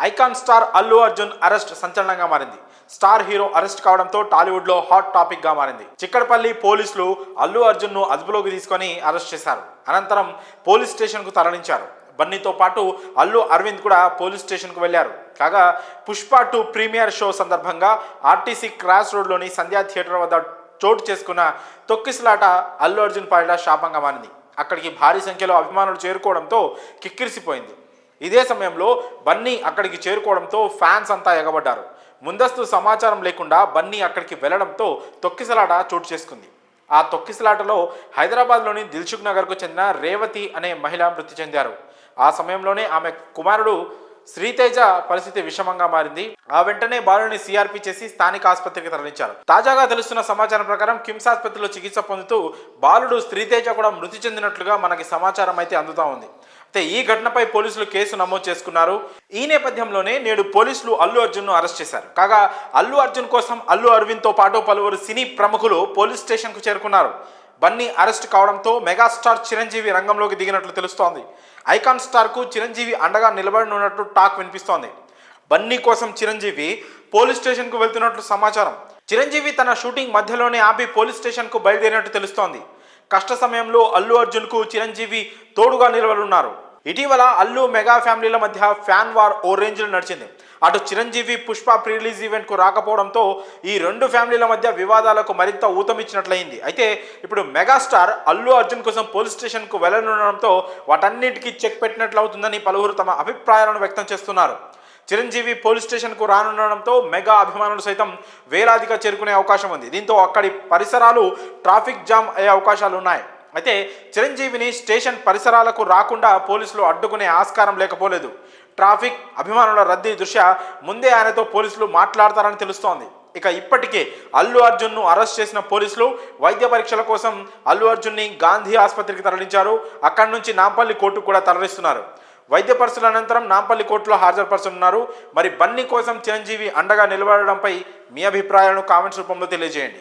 Icon star Allu Arjun arrest సంచలనంగా మారింది. Star hero arrest కావడంతో టాలీవుడ్ లో హాట్ టాపిక్ గా మారింది. చిక్కడపల్లి పోలీసులు అల్లు అర్జున్ ను అదుపులోకి తీసుకొని అరెస్ట్ చేశారు. అనంతరం పోలీస్ స్టేషన్ కు తరలించారు. బన్నీతో పాటు అల్లు అరవింద్ కూడా పోలీస్ స్టేషన్ కు వెళ్లారు. కాగా పుష్ప 2 ప్రీమియర్ షో సందర్భంగా ఆర్టీసీ క్రాస్ రోడ్ లోని సంధ్యా థియేటర్ వద్ద చోటు చేసుకున్న తొక్కిసలాట అల్లు అర్జున్ పాలిట శాపంగా మారింది. అక్కడికి భారీ సంఖ్యలో అభిమానులు చేరుకోవడంతో కిక్కిరిసిపోయింది. ఇదే సమయంలో బన్నీ అక్కడికి చేరుకోవడంతో ఫ్యాన్స్ అంతా ఎగబడ్డారు. ముందస్తు సమాచారం లేకుండా బన్నీ అక్కడికి వెళ్లడంతో తొక్కిసలాట చోటు చేసుకుంది. ఆ తొక్కిసలాటలో హైదరాబాద్లోని దిల్సుఖ్ నగర్కు చెందిన రేవతి అనే మహిళ మృతి చెందారు. ఆ సమయంలోనే ఆమె కుమారుడు శ్రీతేజ పరిస్థితి విషమంగా మారింది. ఆ వెంటనే బాలుని సిఆర్పి చేసి స్థానిక ఆసుపత్రికి తరలించారు. తాజాగా తెలుస్తున్న సమాచారం ప్రకారం కిమ్స్ ఆసుపత్రిలో చికిత్స పొందుతూ బాలుడు శ్రీతేజ కూడా మృతి చెందినట్లుగా మనకి సమాచారం అయితే అందుతా ఉంది. అయితే ఈ ఘటనపై పోలీసులు కేసు నమోదు చేసుకున్నారు. ఈ నేపథ్యంలోనే నేడు పోలీసులు అల్లు అర్జున్ ను అరెస్ట్ చేశారు. కాగా అల్లు అర్జున్ కోసం అల్లు అరవింద్ తో పాటు పలువురు సినీ ప్రముఖులు పోలీస్ స్టేషన్ కు చేరుకున్నారు. బన్నీ అరెస్ట్ కావడంతో మెగాస్టార్ చిరంజీవి రంగంలోకి దిగినట్లు తెలుస్తోంది. ఐకాన్ స్టార్ కు చిరంజీవి అండగా నిలబడినట్టు టాక్ వినిపిస్తోంది. బన్నీ కోసం చిరంజీవి పోలీస్ స్టేషన్ కు వెళ్తున్నట్లు సమాచారం. చిరంజీవి తన షూటింగ్ మధ్యలోనే ఆపి పోలీస్ స్టేషన్ కు బయలుదేరినట్టు తెలుస్తోంది. కష్ట సమయంలో అల్లు అర్జున్ కు చిరంజీవి తోడుగా నిలబడున్నారు. ఇటీవల అల్లు మెగా ఫ్యామిలీల మధ్య ఫ్యాన్ వార్ ఓ రేంజ్ లో నడిచింది. అటు Chiranjeevi Pushpa pre release event కు రాకపోవడంతో ఈ రెండు ఫ్యామిలీల మధ్య వివాదాలకు మరింత ఊతమిచ్చినట్లయింది. అయితే ఇప్పుడు మెగాస్టార్ అల్లు అర్జున్ కోసం పోలీస్ స్టేషన్ కు వెళ్లనుండడంతో వాటన్నిటికీ చెక్ పెట్టినట్లు అవుతుందని పలువురు తమ అభిప్రాయాలను వ్యక్తం చేస్తున్నారు. చిరంజీవి పోలీస్ స్టేషన్ కు రానుండడంతో మెగా అభిమానులు సైతం వేలాదిగా చేరుకునే అవకాశం ఉంది. దీంతో అక్కడి పరిసరాలు ట్రాఫిక్ జామ్ అయ్యే అవకాశాలు ఉన్నాయి. అయితే చిరంజీవిని స్టేషన్ పరిసరాలకు రాకుండా పోలీసులు అడ్డుకునే ఆస్కారం లేకపోలేదు. ట్రాఫిక్ అభిమానుల రద్దీ దృష్ట్యా ముందే ఆయనతో పోలీసులు మాట్లాడతారని తెలుస్తోంది. ఇక ఇప్పటికే అల్లు అర్జున్ ను అరెస్ట్ చేసిన పోలీసులు వైద్య పరీక్షల కోసం అల్లు అర్జున్ ని గాంధీ ఆసుపత్రికి తరలించారు. అక్కడి నుంచి నాంపల్లి కోర్టుకు కూడా తరలిస్తున్నారు. వైద్య పరీక్షల అనంతరం నాంపల్లి కోర్టులో హాజరుపరచనున్నారు. మరి బన్నీ కోసం చిరంజీవి అండగా నిలబడడంపై మీ అభిప్రాయాలను కామెంట్స్ రూపంలో తెలియజేయండి.